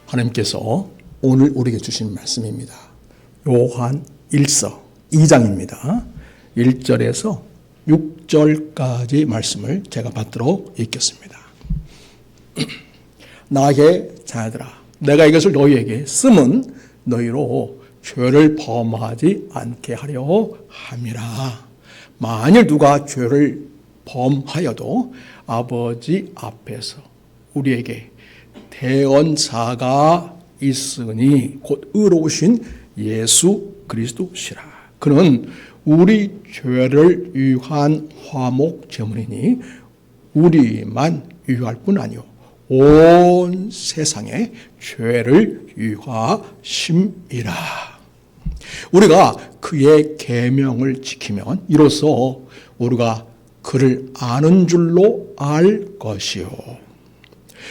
하나님께서 오늘 우리에게 주신 말씀입니다. 요한 1서 2장입니다. 1절에서 6절까지 말씀을 제가 받도록 읽겠습니다. 나의 자녀들아, 내가 이것을 너희에게 쓰면 너희로 죄를 범하지 않게 하려 함이라. 만일 누가 죄를 범하여도 아버지 앞에서 우리에게 대언자가 있으니 곧 의로우신 예수 그리스도시라. 그는 우리 죄를 위한 화목 제물이니 우리만 위할 뿐 아니요 온 세상의 죄를 위하심이라. 우리가 그의 계명을 지키면 이로써 우리가 그를 아는 줄로 알 것이요,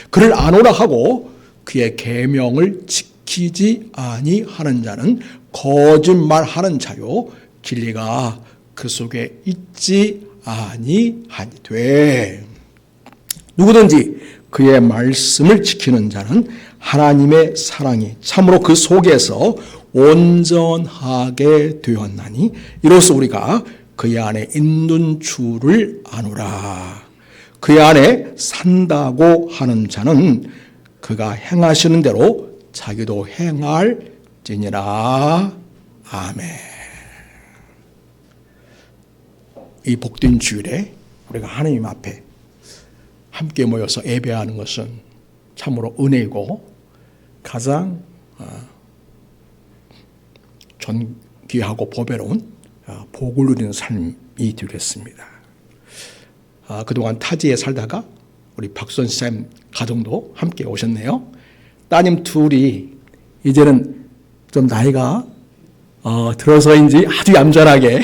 그를 아노라 하고 그의 계명을 지키지 아니하는 자는 거짓말하는 자요 진리가 그 속에 있지 아니하니되 누구든지 그의 말씀을 지키는 자는 하나님의 사랑이 참으로 그 속에서 온전하게 되었나니 이로써 우리가 그의 안에 있는 줄을 아노라. 그의 안에 산다고 하는 자는 그가 행하시는 대로 자기도 행할지니라. 아멘. 이 복된 주일에 우리가 하나님 앞에 함께 모여서 예배하는 것은 참으로 은혜이고 가장 존귀하고 보배로운 복을 누리는 삶이 되겠습니다. 그동안 타지에 살다가 우리 박선쌤 가정도 함께 오셨네요. 따님 둘이 이제는 좀 나이가 들어서인지 아주 얌전하게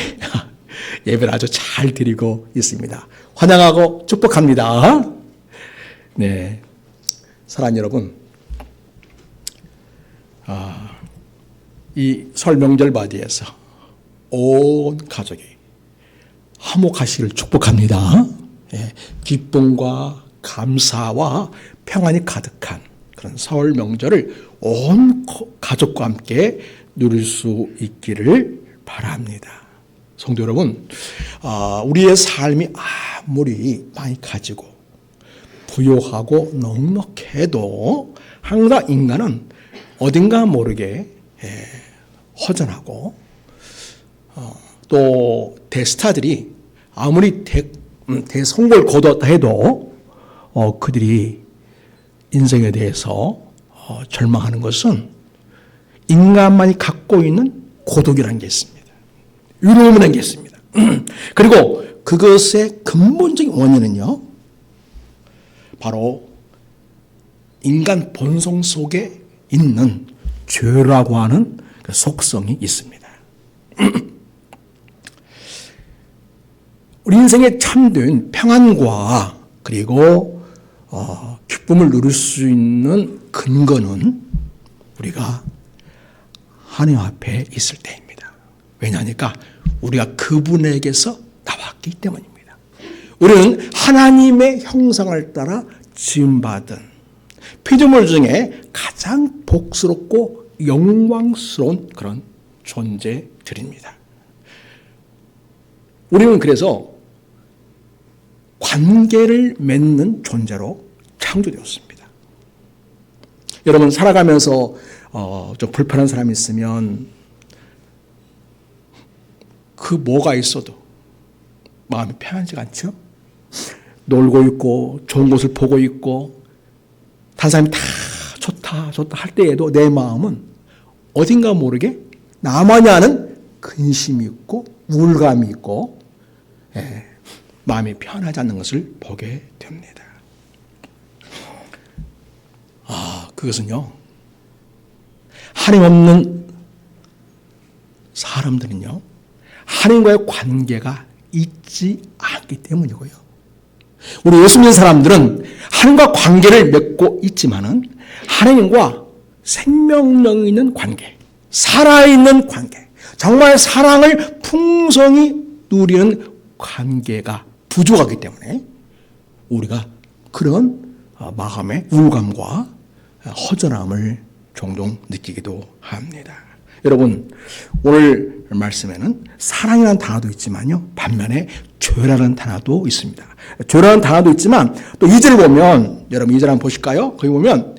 예배를 아주 잘 드리고 있습니다. 환영하고 축복합니다. 네, 사랑하는 여러분, 이 설 명절 맞이해서 온 가족이 화목하시기를 축복합니다. 예, 기쁨과 감사와 평안이 가득한 그런 설 명절을 온 가족과 함께 누릴 수 있기를 바랍니다. 성도 여러분, 우리의 삶이 아무리 많이 가지고 부유하고 넉넉해도 항상 인간은 어딘가 모르게 허전하고 또 대스타들이 아무리 대성공을 거뒀다 해도 그들이 인생에 대해서 절망하는 것은 인간만이 갖고 있는 고독이라는 게 있습니다. 외로움이라는 게 있습니다. 그리고 그것의 근본적인 원인은요, 바로 인간 본성 속에 있는 죄라고 하는 그 속성이 있습니다. 우리 인생의 참된 평안과 그리고 기쁨을 누릴 수 있는 근거는 우리가 하나님 앞에 있을 때입니다. 왜냐하니까 우리가 그분에게서 나왔기 때문입니다. 우리는 하나님의 형상을 따라 지음받은 피조물 중에 가장 복스럽고 영광스러운 그런 존재들입니다. 우리는 그래서 관계를 맺는 존재로 창조되었습니다. 여러분, 살아가면서 좀 불편한 사람이 있으면 그 뭐가 있어도 마음이 편하지가 않죠? 놀고 있고 좋은 곳을 보고 있고 다른 사람이 다 좋다 할 때에도 내 마음은 어딘가 모르게 나만이 아는 근심이 있고 우울감이 있고 마음이 편하지 않는 것을 보게 됩니다. 그것은요, 하나님 없는 사람들은요, 하나님과의 관계가 있지 않기 때문이고요. 우리 예수 믿는 사람들은 하나님과 관계를 맺고 있지만은 하나님과 생명력 있는 관계, 살아있는 관계, 정말 사랑을 풍성히 누리는 관계가 부족하기 때문에 우리가 그런 마음의 우울감과 허전함을 종종 느끼기도 합니다. 여러분, 오늘 말씀에는 사랑이라는 단어도 있지만요, 반면에 죄라는 단어도 있습니다. 죄라는 단어도 있지만 또 2절 보면, 여러분 2절 한번 보실까요? 거기 보면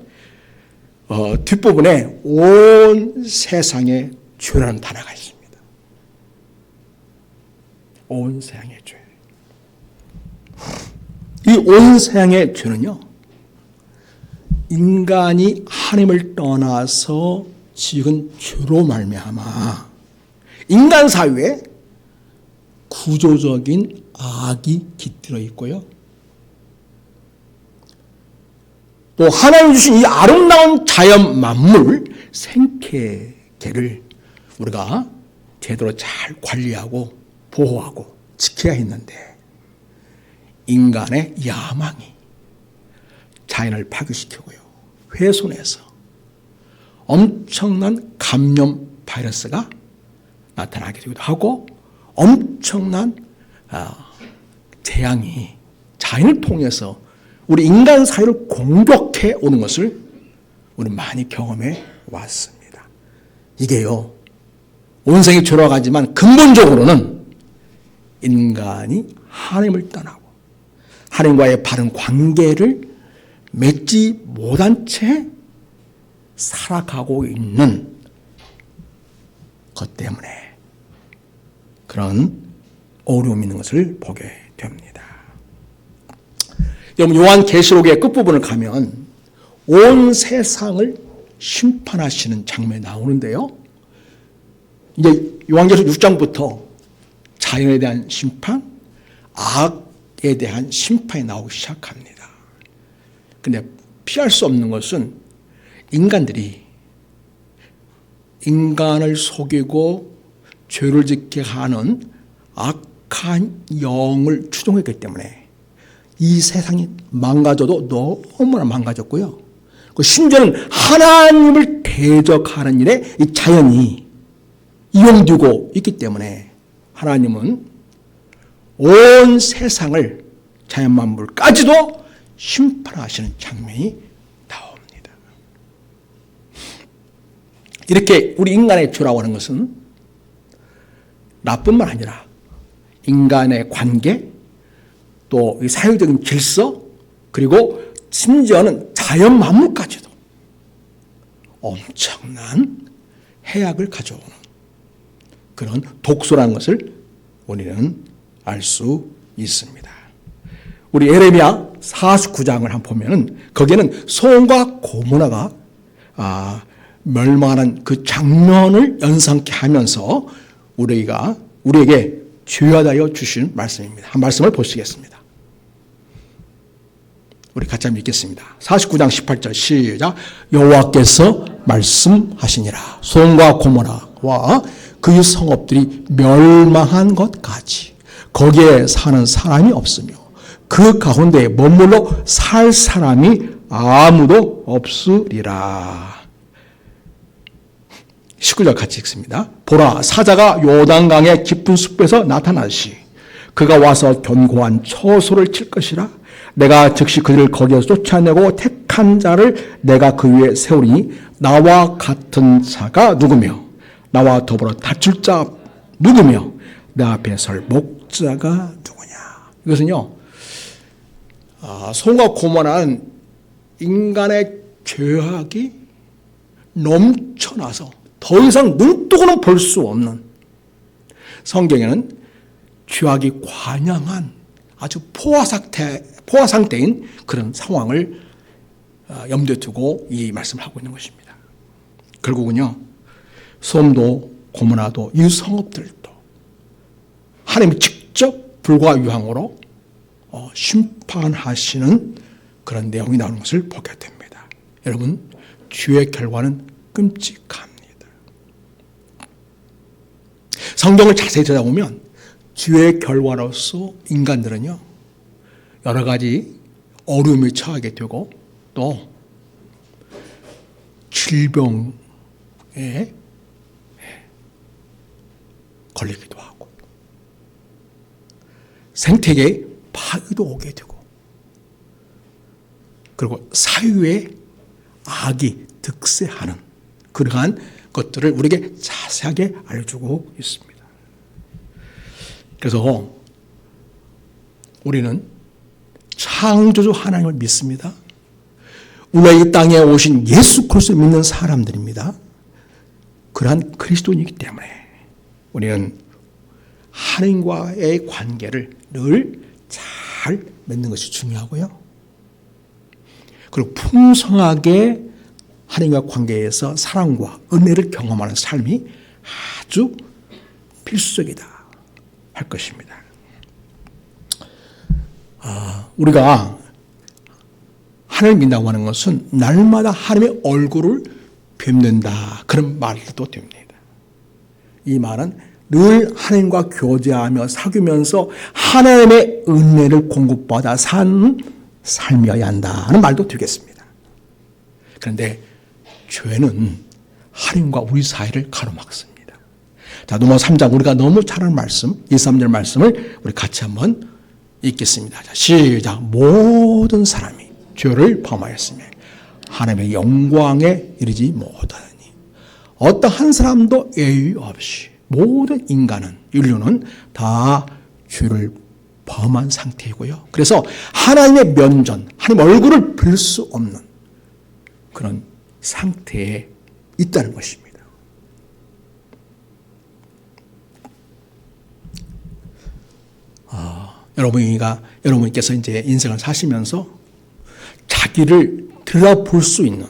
뒷부분에 온 세상에 죄라는 단어가 있습니다. 온 세상의 죄. 이 온 세상의 죄는요, 인간이 하나님을 떠나서 지은 죄로 말미암아 인간 사회에 구조적인 악이 깃들어 있고요, 또 하나님 주신 이 아름다운 자연 만물 생태계를 우리가 제대로 잘 관리하고 보호하고 지켜야 했는데, 인간의 야망이 자연을 파괴시키고요, 훼손해서 엄청난 감염 바이러스가 나타나게 되기도 하고, 엄청난 재앙이 자연을 통해서 우리 인간 사회를 공격해 오는 것을 우리는 많이 경험해 왔습니다. 이게요, 온생이 죄로가지만 근본적으로는 인간이 하나님을 떠나고 하나님과의 바른 관계를 맺지 못한 채 살아가고 있는 것 때문에 그런 어려움이 있는 것을 보게 됩니다. 여러분, 요한계시록의 끝부분을 가면 온 세상을 심판하시는 장면이 나오는데요, 이제 요한계시록 6장부터 자연에 대한 심판, 악에 대한 심판이 나오기 시작합니다. 근데 피할 수 없는 것은 인간들이 인간을 속이고 죄를 짓게 하는 악한 영을 추종했기 때문에 이 세상이 망가져도 너무나 망가졌고요, 심지어는 하나님을 대적하는 일에 이 자연이 이용되고 있기 때문에 하나님은 온 세상을, 자연 만물까지도 심판하시는 장면이 나옵니다. 이렇게 우리 인간의 죄라고 하는 것은 나뿐만 아니라 인간의 관계, 또 사회적인 질서, 그리고 심지어는 자연 만물까지도 엄청난 해악을 가져오는 그런 독소라는 것을 우리는 알 수 있습니다. 우리 예레미야 49장을 한번 보면은 거기에는 소돔과 고모라가 멸망하는 그 장면을 연상케 하면서 우리에게 주의하여 주신 말씀입니다. 한 말씀을 보시겠습니다. 우리 같이 한번 읽겠습니다. 49장 18절 시작. 여호와께서 말씀하시니라. 소돔과 고모라와 그 성읍들이 멸망한 것까지 거기에 사는 사람이 없으며 그 가운데 머물러 살 사람이 아무도 없으리라. 19절 같이 읽습니다. 보라, 사자가 요단강의 깊은 숲에서 나타나시 그가 와서 견고한 처소를 칠 것이라. 내가 즉시 그들을 거기에서 쫓아내고 택한 자를 내가 그 위에 세우리니 나와 같은 자가 누구며 나와 더불어 다툴 자 누구며 내 앞에 설 목자가 누구냐. 이것은요, 소돔과 고모라는 인간의 죄악이 넘쳐나서 더 이상 눈뜨고는 볼 수 없는, 성경에는 죄악이 관영한 아주 포화 상태인 그런 상황을 염두에 두고 이 말씀을 하고 있는 것입니다. 결국은요, 소돔도 고모라도 이 성읍들도 하나님이 직접 불과 유황으로 심판하시는 그런 내용이 나오는 것을 보게 됩니다. 여러분, 죄의 결과는 끔찍합니다. 성경을 자세히 들여다보면 죄의 결과로서 인간들은요, 여러 가지 어려움에 처하게 되고 또 질병에 걸리기도 하고 생태계에 파괴도 오게 되고, 그리고 사회에 악이 득세하는 그러한 것들을 우리에게 자세하게 알려주고 있습니다. 그래서 우리는 창조주 하나님을 믿습니다. 우리가 이 땅에 오신 예수 그리스도를 믿는 사람들입니다. 그러한 그리스도인이기 때문에 우리는 하나님과의 관계를 늘 잘 맺는 것이 중요하고요. 그리고 풍성하게 하나님과 관계에서 사랑과 은혜를 경험하는 삶이 아주 필수적이다 할 것입니다. 우리가 하나님을 믿는다고 하는 것은 날마다 하나님의 얼굴을 뵙는다 그런 말도 됩니다. 이 말은 늘 하나님과 교제하며 사귀면서 하나님의 은혜를 공급받아 산 삶이어야 한다는 말도 되겠습니다. 그런데 죄는 하나님과 우리 사이를 가로막습니다. 자, 로마 3장 우리가 너무 잘 아는 말씀, 2, 3절 말씀을 우리 같이 한번 읽겠습니다. 자, 시작. 모든 사람이 죄를 범하였으며 하나님의 영광에 이르지 못하니 어떠한 사람도 예의 없이 모든 인간은 인류는 다 죄를 범한 상태이고요. 그래서 하나님의 면전, 하나님 얼굴을 볼 수 없는 그런 상태에 있다는 것입니다. 여러분께서 이제 인생을 사시면서 자기를 들여다볼 수 있는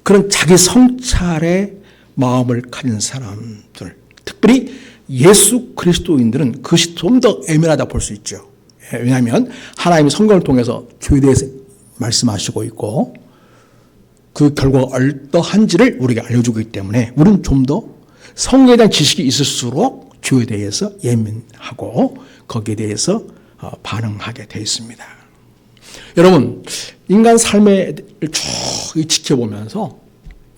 그런 자기 성찰의 마음을 가진 사람들, 특별히 예수 그리스도인들은 그것이 좀 더 애매하다 볼 수 있죠. 왜냐하면 하나님이 성경을 통해서 죄에 대해서 말씀하시고 있고 그 결과가 어떠한지를 우리에게 알려주고 있기 때문에 우리는 좀 더 성경에 대한 지식이 있을수록 죄에 대해서 예민하고 거기에 대해서 반응하게 되어 있습니다. 여러분, 인간 삶을 쭉 지켜보면서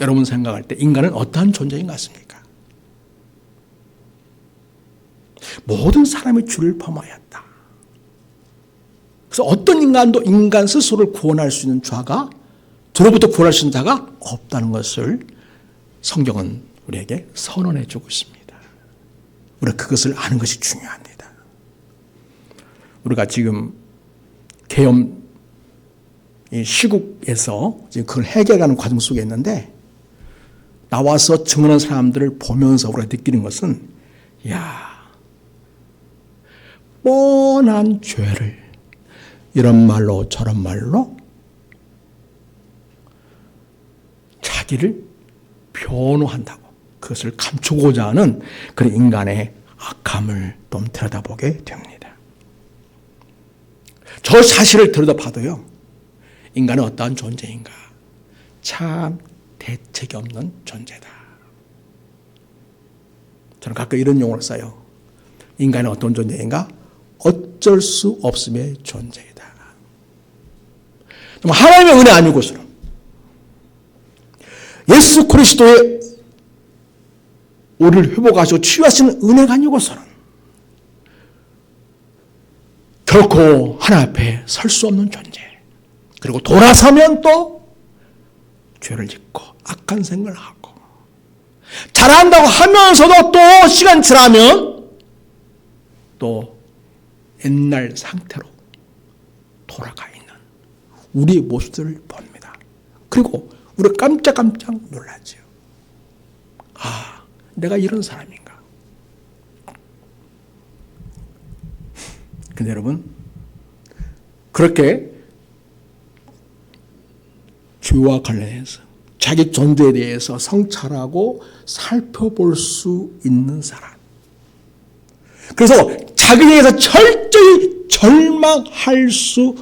여러분 생각할 때 인간은 어떠한 존재인 것 같습니까? 모든 사람이 죄를 범하였다. 그래서 어떤 인간도 인간 스스로를 구원할 수 있는 자가, 죄로부터 구원할 수 있는 자가 없다는 것을 성경은 우리에게 선언해 주고 있습니다. 우리가 그것을 아는 것이 중요합니다. 우리가 지금 계엄 시국에서 지금 그걸 해결하는 과정 속에 있는데 나와서 증언하는 사람들을 보면서 우리가 느끼는 것은 뻔한 죄를 이런 말로 저런 말로 자기를 변호한다고 그것을 감추고자 하는 그런 인간의 악함을 좀 들여다보게 됩니다. 저 사실을 들여다봐도요, 인간은 어떠한 존재인가? 참 대책이 없는 존재다. 저는 가끔 이런 용어를 써요. 인간은 어떤 존재인가? 어쩔 수 없음의 존재이다. 하나님의 은혜 아니고서는 예수 그리스도의 우리를 회복하시고 치유하시는 은혜가 아니고서는 결코 하나님 앞에 설 수 없는 존재. 그리고 돌아서면 또 죄를 짓고 악한 생각을 하고 잘한다고 하면서도 또 시간 지나면 또 옛날 상태로 돌아가 있는 우리의 모습들을 봅니다. 그리고 우리가 깜짝깜짝 놀라죠. 내가 이런 사람인가. 근데 여러분, 그렇게 죄와 관련해서 자기 존재에 대해서 성찰하고 살펴볼 수 있는 사람. 그래서 자기에 대해서 철저히 절망할 수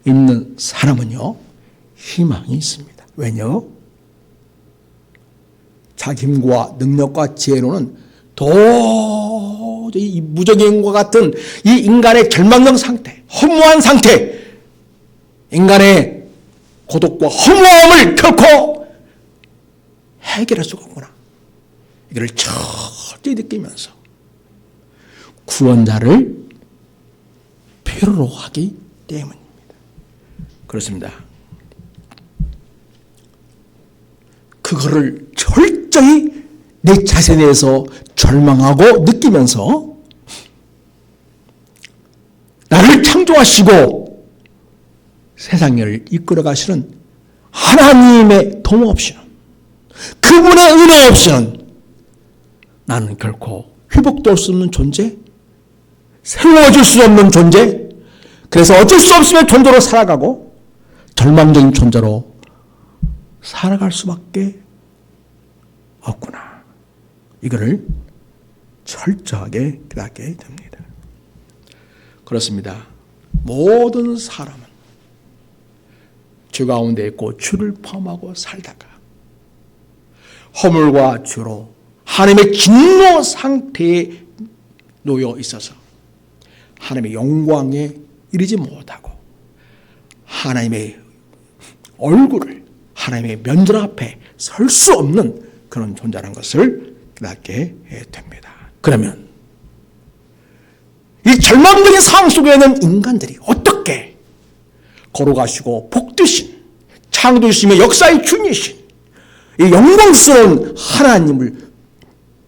있는 사람은요, 희망이 있습니다. 왜냐? 자기 힘과 능력과 지혜로는 도저히 무적인과 같은 이 인간의 절망적 상태, 허무한 상태, 인간의 고독과 허무함을 결코 해결할 수가 없구나. 이걸 철저히 느끼면서 구원자를 필요로 하기 때문입니다. 그렇습니다. 그거를 철저히 내 자신에 대해서 절망하고 느끼면서 나를 창조하시고 세상을 이끌어 가시는 하나님의 도움 없이는, 그분의 은혜 없이는 나는 결코 회복될 수 없는 존재, 새로워질 수 없는 존재, 그래서 어쩔 수 없으면 존재로 살아가고 절망적인 존재로 살아갈 수밖에 없구나. 이거를 철저하게 깨닫게 됩니다. 그렇습니다. 모든 사람은 죄 가운데 있고 주를 포함하고 살다가 허물과 죄로 하나님의 진노 상태에 놓여 있어서 하나님의 영광에 이르지 못하고 하나님의 얼굴을, 하나님의 면전 앞에 설 수 없는 그런 존재라는 것을 깨닫게 됩니다. 그러면 이 절망적인 상황 속에 있는 인간들이 어떻게 걸어가시고 복되신 창조주시며 역사의 주인이신 이 영광스러운 하나님을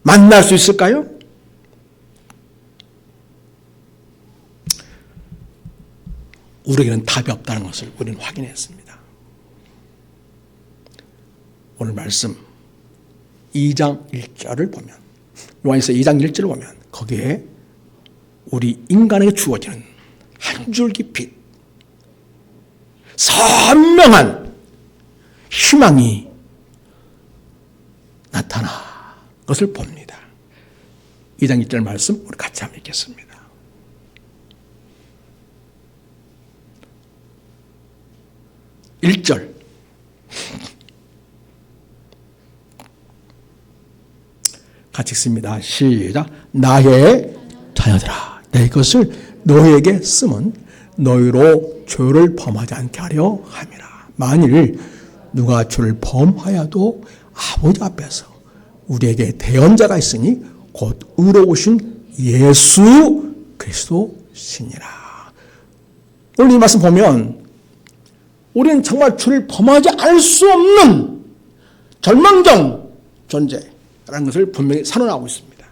만날 수 있을까요? 우리에게는 답이 없다는 것을 우리는 확인했습니다. 오늘 말씀 2장 1절을 보면, 요한일서 2장 1절을 보면 거기에 우리 인간에게 주어지는 한 줄기 빛, 선명한 희망이 나타나 것을 봅니다. 2장 1절 말씀 우리 같이 한번 읽겠습니다. (1절) 같이 읽습니다. 시작. 나의 자녀들아, 내 이것을 너희에게 쓰면 너희로 죄를 범하지 않게 하려 함이라. 만일 누가 죄를 범하여도 아버지 앞에서 우리에게 대언자가 있으니 곧 의로우신 예수 그리스도시니라. 오늘 이 말씀 보면 우리는 정말 죄를 범하지 않을 수 없는 절망적 존재라는 것을 분명히 선언하고 있습니다.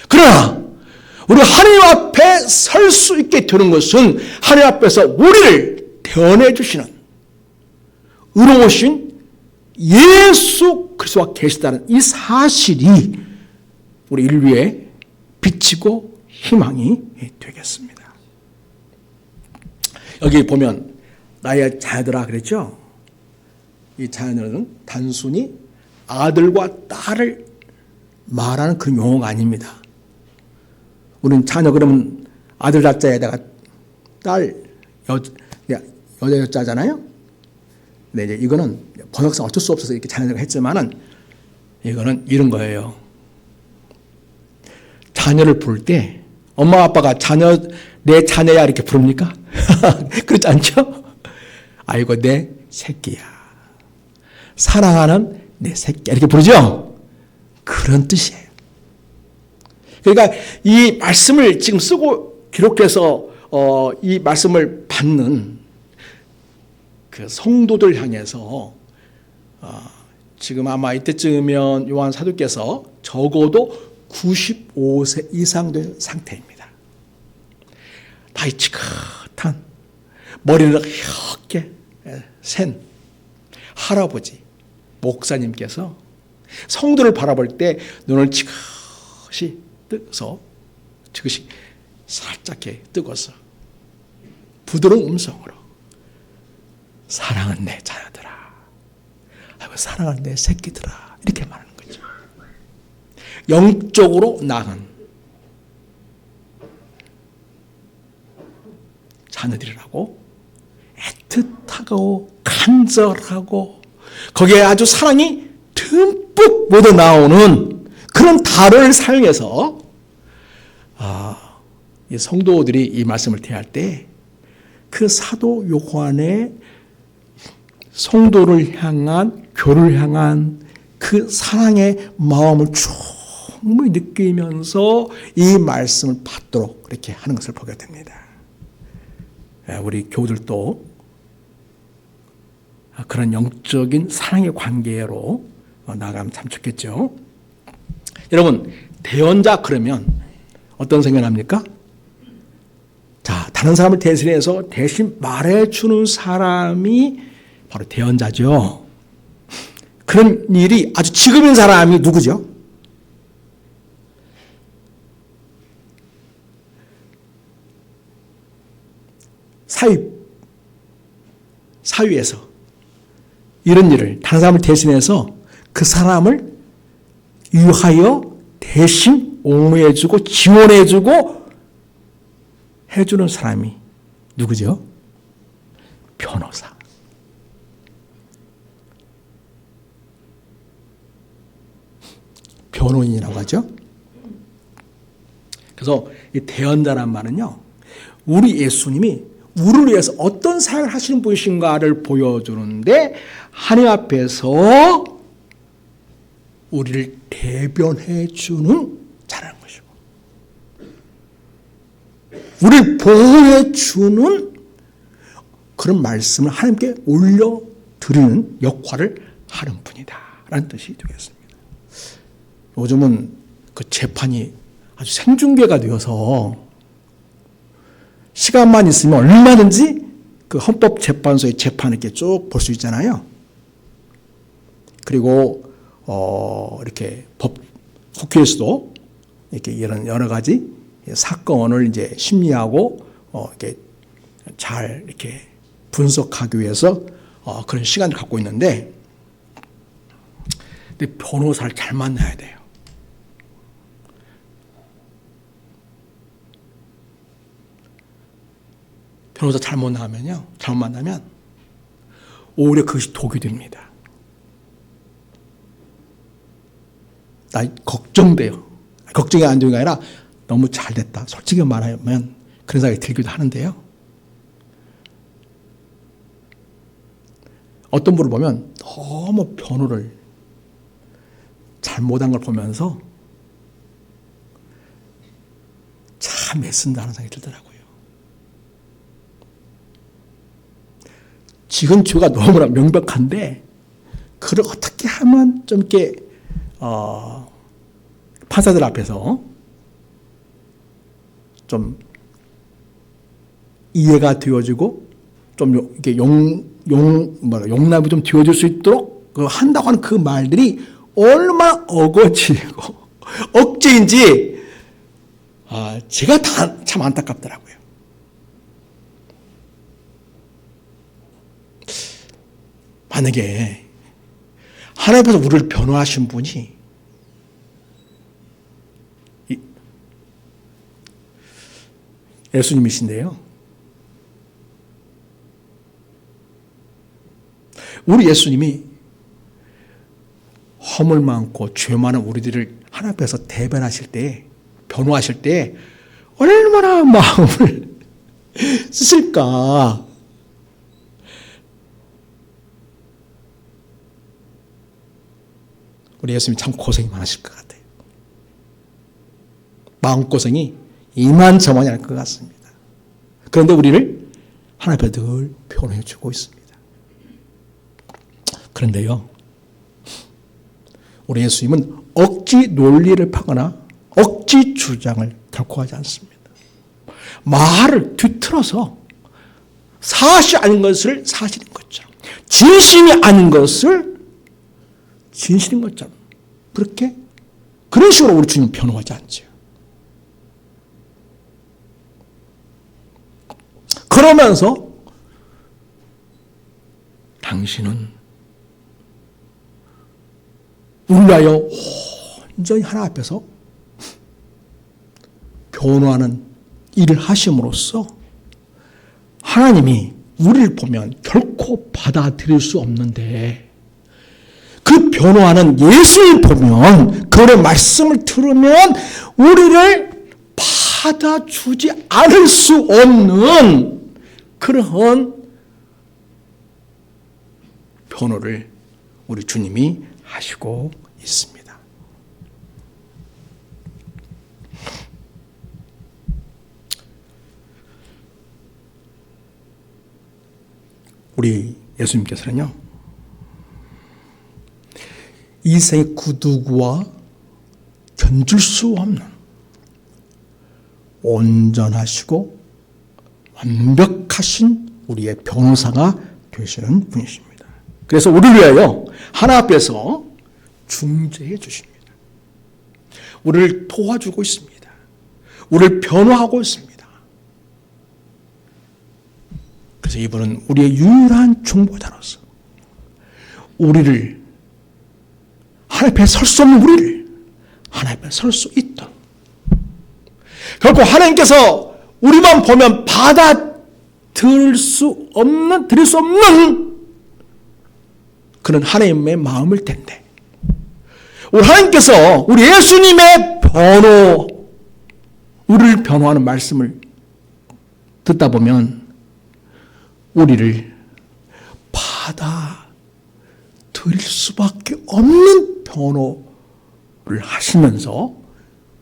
그러나 우리 하나님 앞에 설 수 있게 되는 것은 하나님 앞에서 우리를 대언해 주시는 의로우신 예수 그리스도가 계시다는 이 사실이 우리 인류에 비치고 희망이 되겠습니다. 여기 보면 나의 자녀들아 그랬죠? 이 자녀들은 단순히 아들과 딸을 말하는 그런 용어가 아닙니다. 우리는 자녀 그러면 아들 자자에다가 딸 여자 여자잖아요. 근데 이제 이거는 번역상 어쩔 수 없어서 이렇게 자녀들과 했지만은 이거는 이런 거예요. 자녀를 부를 때 엄마 아빠가 자녀 내 자녀야 이렇게 부릅니까? 그렇지 않죠? 아이고 내 새끼야, 사랑하는 내 새끼야 이렇게 부르죠? 그런 뜻이에요. 그러니까 이 말씀을 지금 쓰고 기록해서 이 말씀을 받는 그 성도들 향해서 지금 아마 이때쯤이면 요한 사도께서 적어도 95세 이상 된 상태입니다. 나이 지긋한 머리를 하얗게 센 할아버지 목사님께서 성도를 바라볼 때 눈을 지그시 뜨서 지그시 살짝 뜨고서 부드러운 음성으로 사랑은 내 자녀들아, 아이고 사랑은 내 새끼들아 이렇게 말하는 거죠. 영적으로 나은 자녀들이라고 애틋하고 간절하고 거기에 아주 사랑이 듬뿍 묻어나오는 그런 단어를 사용해서 이 성도들이 이 말씀을 대할 때 그 사도 요한의 성도를 향한 교를 향한 그 사랑의 마음을 충분히 느끼면서 이 말씀을 받도록 그렇게 하는 것을 보게 됩니다. 우리 교우들도 그런 영적인 사랑의 관계로 나가면 참 좋겠죠. 여러분, 대언자 그러면 어떤 생각합니까? 자, 다른 사람을 대신해서 대신 말해주는 사람이 바로 대언자죠. 그런 일이 아주 지금인 사람이 누구죠? 사위에서 이런 일을 다른 사람을 대신해서 그 사람을 위하여 대신 옹호해주고 지원해주고 해주는 사람이 누구죠? 변호사. 변호인이라고 하죠. 그래서 이 대언자란 말은요, 우리 예수님이 우리를 위해서 어떤 사역을 하시는 분이신가를 보여주는데 하나님 앞에서 우리를 대변해 주는 자라는 것이고, 우리를 보호해 주는 그런 말씀을 하나님께 올려드리는 역할을 하는 분이다 라는 뜻이 되겠습니다. 요즘은 그 재판이 아주 생중계가 되어서 시간만 있으면 얼마든지 그 헌법재판소의 재판을 이렇게 쭉 볼 수 있잖아요. 그리고 이렇게 국회에서도 이렇게 이런 여러 가지 사건을 이제 심리하고 이렇게 잘 이렇게 분석하기 위해서 그런 시간을 갖고 있는데, 근데 변호사를 잘 만나야 돼요. 변호사 잘못 만나면 오히려 그것이 독이 됩니다. 나 걱정돼요. 걱정이 안 되는 게 아니라 너무 잘 됐다. 솔직히 말하면 그런 생각이 들기도 하는데요. 어떤 분을 보면 너무 변호를 잘못한 걸 보면서 참 애쓴다는 생각이 들더라고요. 지금 죄가 너무나 명백한데 그걸 어떻게 하면 좀 이렇게 판사들 앞에서 좀 이해가 되어지고 좀 이렇게 용납이 좀 되어질 수 있도록 한다고 하는 그 말들이 얼마나 어거지고 억지인지 제가 다 참 안타깝더라고요. 만약에 하나님 앞에서 우리를 변호하신 분이 예수님이신데요. 우리 예수님이 허물 많고 죄 많은 우리들을 하나님 앞에서 대변하실 때, 변호하실 때 얼마나 마음을 쓰실까. 우리 예수님이 참 고생이 많으실 것 같아요. 마음고생이 이만저만이 아닐 것 같습니다. 그런데 우리를 하나님 앞에 늘 변호해 주고 있습니다. 그런데요, 우리 예수님은 억지 논리를 파거나 억지 주장을 결코 하지 않습니다. 말을 뒤틀어서 사실이 아닌 것을 사실인 것처럼, 진심이 아닌 것을 진실인 것처럼, 그런 식으로 우리 주님 변호하지 않죠. 그러면서 당신은 우리를 위하여 온전히 하나님 앞에서 변호하는 일을 하심으로써 하나님이 우리를 보면 결코 받아들일 수 없는데, 그 변호하는 예수를 보면, 그의 말씀을 들으면 우리를 받아주지 않을 수 없는 그러한 변호를 우리 주님이 하시고 있습니다. 우리 예수님께서는요, 이 세상의 그 누구와 견줄 수 없는 온전하시고 완벽하신 우리의 변호사가 되시는 분이십니다. 그래서 우리를 위하여 하나 앞에서 중재해 주십니다. 우리를 도와주고 있습니다. 우리를 변호하고 있습니다. 그래서 이분은 우리의 유일한 중보자로서 우리를 하나님 앞에 설 수 없는 우리를 하나님 앞에 설 수 있도록 결코 하나님께서 우리만 보면 드릴 수 없는 그런 하나님의 마음일 텐데 우리 하나님께서 우리 예수님의 우리를 변호하는 말씀을 듣다 보면 우리를 드릴 수밖에 없는 변호를 하시면서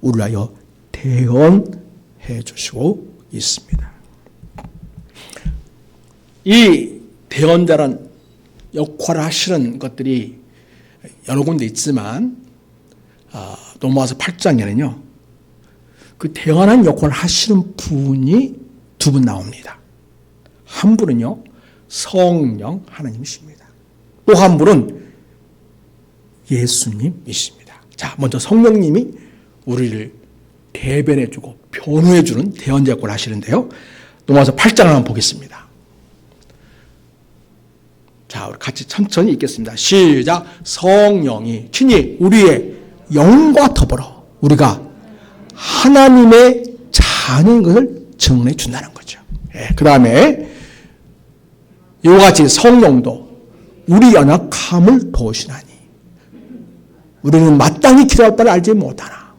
우리를 하여 대언해 주시고 있습니다. 이 대언자란 역할을 하시는 것들이 여러 군데 있지만 로마서 8장에는요. 그 대언하는 역할을 하시는 분이 두 분 나옵니다. 한 분은요. 성령 하나님이십니다. 또 한 분은 예수님이십니다. 자, 먼저 성령님이 우리를 대변해주고 변호해주는 대언자 역할을 하시는데요. 로마서 8장을 한번 보겠습니다. 자, 우리 같이 천천히 읽겠습니다. 시작. 성령이 친히 우리의 영과 더불어 우리가 하나님의 자녀인 것을 증언해 준다는 거죠. 그 다음에 이와 같이 성령도 우리 연약함을 도우시나니 우리는 마땅히 기도할 바를 알지 못하나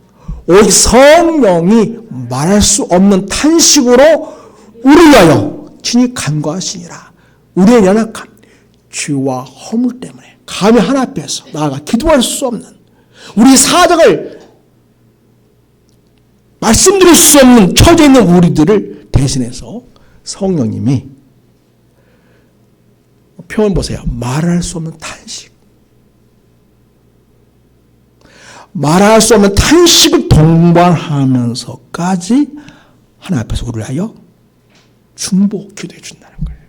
오직 성령이 말할 수 없는 탄식으로 우리를 위하여 친히 간구하시니라. 우리의 연약함, 죄와 허물 때문에 감히 하나 앞에서 나아가 기도할 수 없는 우리 사정을 말씀드릴 수 없는 처지에 있는 우리들을 대신해서 성령님이 표현 보세요. 말할 수 없는 탄식. 말할 수 없는 탄식을 동반하면서까지 하나 앞에서 우리를 하여 중보 기도해 준다는 거예요.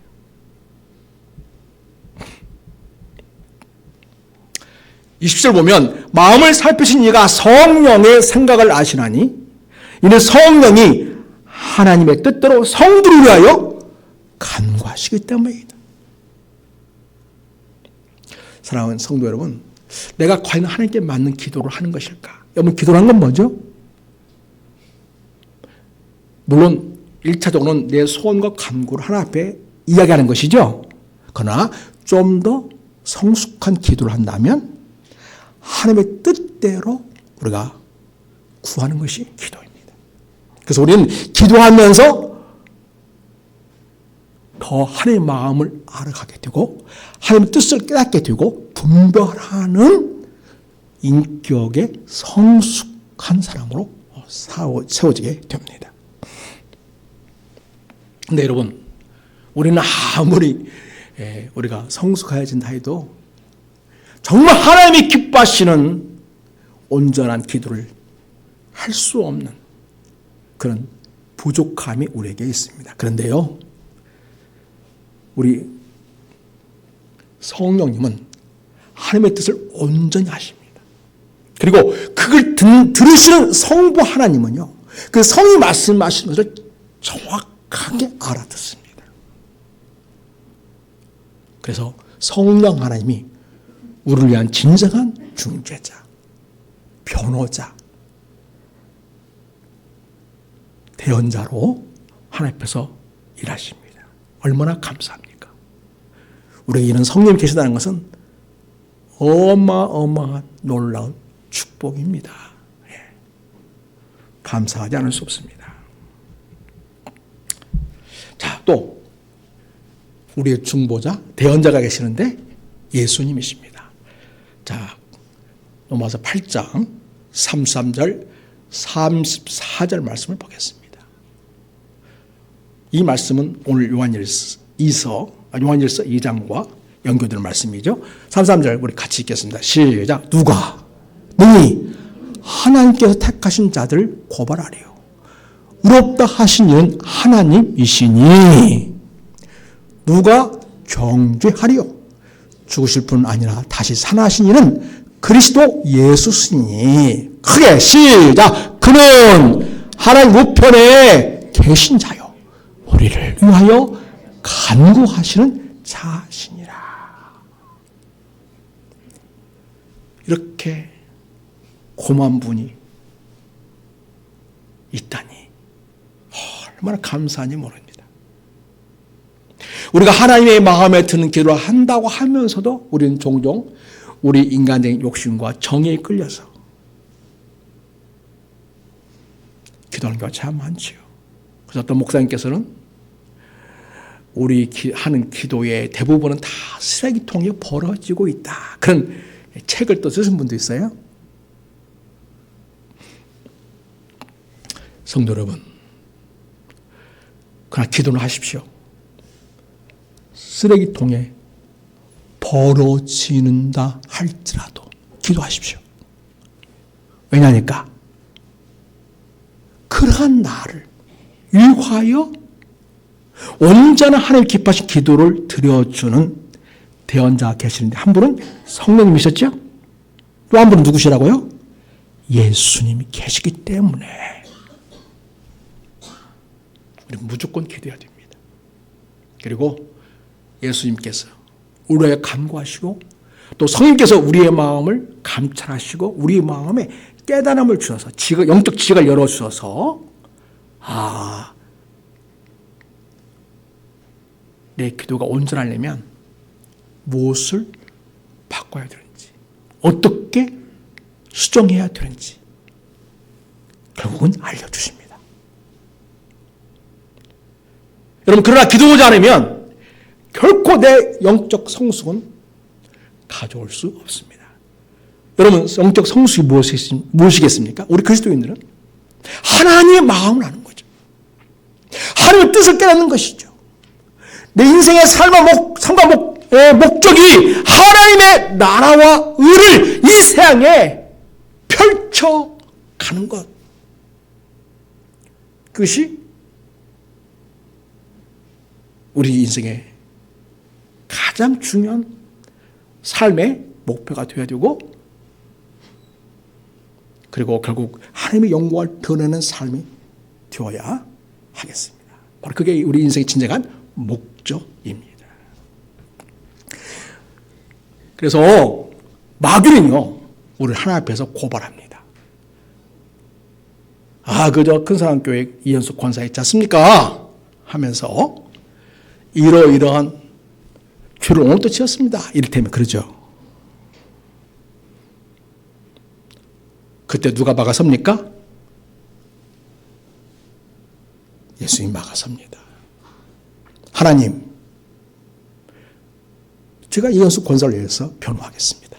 이 10절 보면 마음을 살피신 이가 성령의 생각을 아시나니 이는 성령이 하나님의 뜻대로 성도를 위하여 간구하시기 때문이다. 사랑하는 성도 여러분, 내가 과연 하나님께 맞는 기도를 하는 것일까? 여러분, 기도를 한 건 뭐죠? 물론 1차적으로는 내 소원과 간구를 하나 앞에 이야기하는 것이죠. 그러나 좀 더 성숙한 기도를 한다면 하나님의 뜻대로 우리가 구하는 것이 기도입니다. 그래서 우리는 기도하면서 더 하나님의 마음을 알아가게 되고 하나님의 뜻을 깨닫게 되고 분별하는 인격의 성숙한 사람으로 세워지게 됩니다. 근데 여러분, 우리는 아무리 우리가 성숙해진다 해도 정말 하나님이 기뻐하시는 온전한 기도를 할 수 없는 그런 부족함이 우리에게 있습니다. 그런데요, 우리 성령님은 하나님의 뜻을 온전히 하십니다. 그리고 그걸 들으시는 성부 하나님은요, 그 성이 말씀하시는 것을 정확하게 알아듣습니다. 그래서 성령 하나님이 우리를 위한 진정한 중재자, 변호자, 대언자로 하나님 앞에서 일하십니다. 얼마나 감사합니까? 우리에게 이런 성령이 계시다는 것은 어마어마한 놀라운 축복입니다. 감사하지 않을 수 없습니다. 자, 또 우리의 중보자, 대언자가 계시는데 예수님이십니다. 자, 로마서 8장 33절 34절 말씀을 보겠습니다. 이 말씀은 오늘 요한일서 2장과 연결되는 말씀이죠. 33절 우리 같이 읽겠습니다. 시작. 누가 능히 하나님께서 택하신 자들을 고발하래요. 의롭다 하신 이는 하나님이시니 누가 정죄하리요. 죽으실 뿐 아니라 다시 살아나신 이는 그리스도 예수시니. 크게 시작. 그는 하나님 우편에 계신 자요 우리를 위하여 간구하시는 자시니라. 이렇게 고마운 분이 있다니 얼마나 감사한지 모릅니다. 우리가 하나님의 마음에 드는 기도를 한다고 하면서도 우리는 종종 우리 인간적인 욕심과 정의에 끌려서 기도하는 경우가 참 많지요. 그래서 어떤 목사님께서는 우리 하는 기도의 대부분은 다 쓰레기통에 버려지고 있다. 그런 책을 또 쓰신 분도 있어요. 성도 여러분, 그러나 기도는 하십시오. 쓰레기통에 버려지는다 할지라도 기도하십시오. 왜냐니까 그러한 나를 위하여 온전한 하나님 기뻐하신 기도를 드려주는 대언자가 계시는데 한 분은 성령님이셨죠? 또 한 분은 누구시라고요? 예수님이 계시기 때문에 우리 무조건 기도해야 됩니다. 그리고 예수님께서 우리의 간구하시고 또 성령께서 우리의 마음을 감찰하시고 우리의 마음에 깨달음을 주셔서 영적 지각을 열어주셔서 내 기도가 온전하려면 무엇을 바꿔야 되는지 어떻게 수정해야 되는지 결국은 알려주십니다. 여러분 그러나 기도하지 않으면 결코 내 영적 성숙은 가져올 수 없습니다. 여러분 영적 성숙이 무엇이겠습니까? 우리 그리스도인들은 하나님의 마음을 아는 거죠. 하나님의 뜻을 깨닫는 것이죠. 내 인생의 삶과 목적이 하나님의 나라와 의를 이 세상에 펼쳐가는 것. 그것이 우리 인생의 가장 중요한 삶의 목표가 되어야 되고 그리고 결국 하나님의 영광을 드러내는 삶이 되어야 하겠습니다. 바로 그게 우리 인생의 진정한 목적입니다. 그래서 마귀는요, 우리를 하나님 앞에서 고발합니다. 그저 큰사랑교회 이현숙 권사 있지 않습니까? 하면서 이러이러한 죄를 오늘도 지었습니다. 이를테면 그러죠. 그때 누가 막아섭니까? 예수님이 막아섭니다. 하나님, 제가 이현숙 권사를 위해서 변호하겠습니다.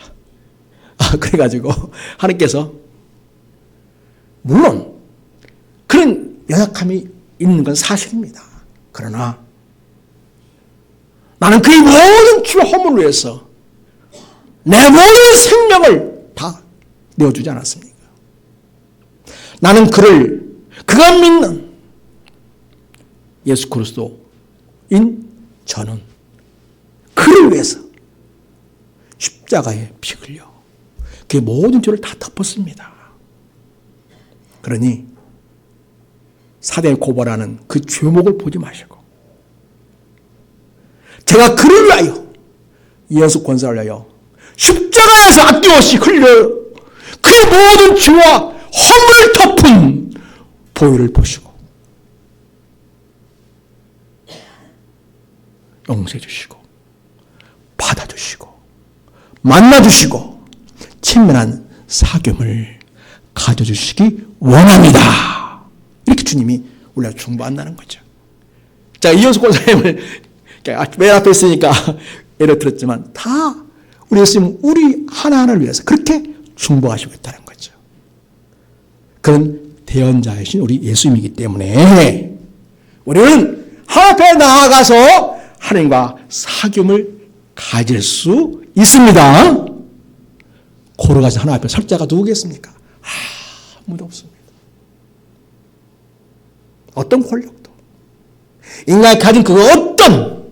그래가지고 하나님께서 물론 그런 연약함이 있는 건 사실입니다. 그러나 나는 그의 모든 죄와 허물을 위해서 내 모든 생명을 다 내어주지 않았습니까? 나는 그가 믿는 예수 그리스도인 저는 그를 위해서 십자가에 피 흘려 그의 모든 죄를 다 덮었습니다. 그러니 사대에 고발하는 그 죄목을 보지 마시고 제가 그를 위하여 예수 권사를 위하여 십자가에서 아낌없이 흘려 그의 모든 죄와 허물을 덮은 보혈을 보시고 용서해 주시고 받아주시고 만나주시고 친밀한 사귐을 가져주시기 원합니다. 이렇게 주님이 우리가 중보한다는 거죠. 자, 이현숙 권사님을 맨 앞에 있으니까 예를 들었지만 다 우리 예수님 우리 하나하나를 위해서 그렇게 중보하시고 있다는 거죠. 그런 대언자이신 우리 예수님이기 때문에 우리는 하나님 앞에 나아가서 하나님과 사귐을 가질 수 있습니다. 고로 가진 하나님 앞에 설 자가 누구겠습니까? 아무도 없습니다. 어떤 권력도, 인간이 가진 그 어떤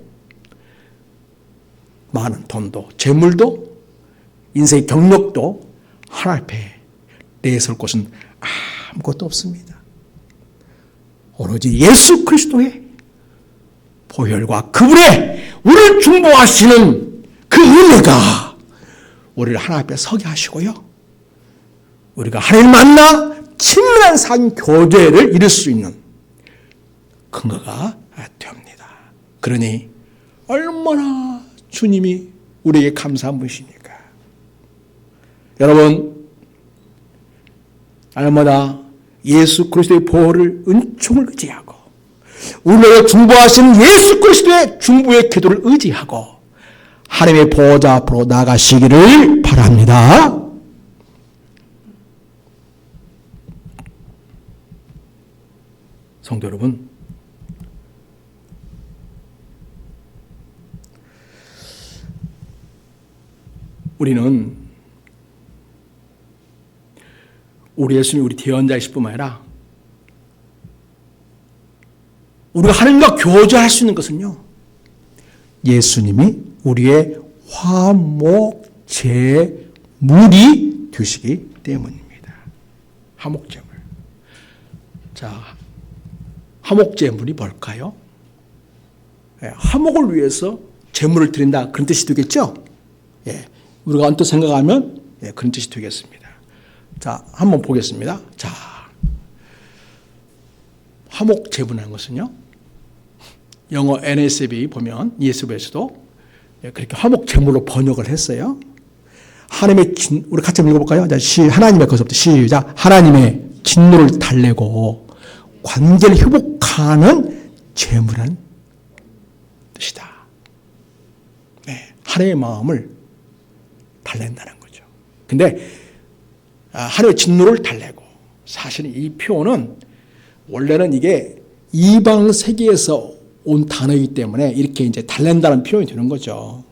많은 돈도, 재물도, 인생의 경력도 하나님 앞에 내설 곳은 아무것도 없습니다. 오로지 예수 그리스도의 보혈과 그분의 우리를 중보하시는 그 은혜가 우리를 하나님 앞에 서게 하시고요. 우리가 하나님을 만나 친밀한 삶 교제를 이룰 수 있는 근거가 됩니다. 그러니 얼마나 주님이 우리에게 감사한 분이십니까? 여러분, 날마다 예수 그리스도의 보혈을 은총을 의지하고 우리를 중보하신 예수 그리스도의 중보의 기도를 의지하고 하나님의 보호자 앞으로 나가시기를 바랍니다. 성도 여러분, 우리는 우리 예수님이 우리 대언자이실 뿐만 아니라 우리가 하나님과 교제할 수 있는 것은요, 예수님이 우리의 화목제물이 되시기 때문입니다. 화목제물. 자, 화목제물이 뭘까요? 화목을 위해서 제물을 드린다, 그런 뜻이 되겠죠? 우리가 언뜻 생각하면 그런 뜻이 되겠습니다. 자, 한번 보겠습니다. 자, 화목제물이라는 것은요, 영어 NASB 보면 ESV에서도 그렇게 화목제물로 번역을 했어요. 하나님의 우리 같이 한번 읽어볼까요? 자, 하나님의 것부터 시작. 하나님의 진노를 달래고 관계를 회복하는 제물이라는 뜻이다. 하나님의 마음을 달랜다는 거죠. 근데 하나님의 진노를 달래고, 사실은 이 표현은 원래는 이게 이방 세계에서 온 단어이기 때문에 이렇게 이제 달랜다는 표현이 되는 거죠.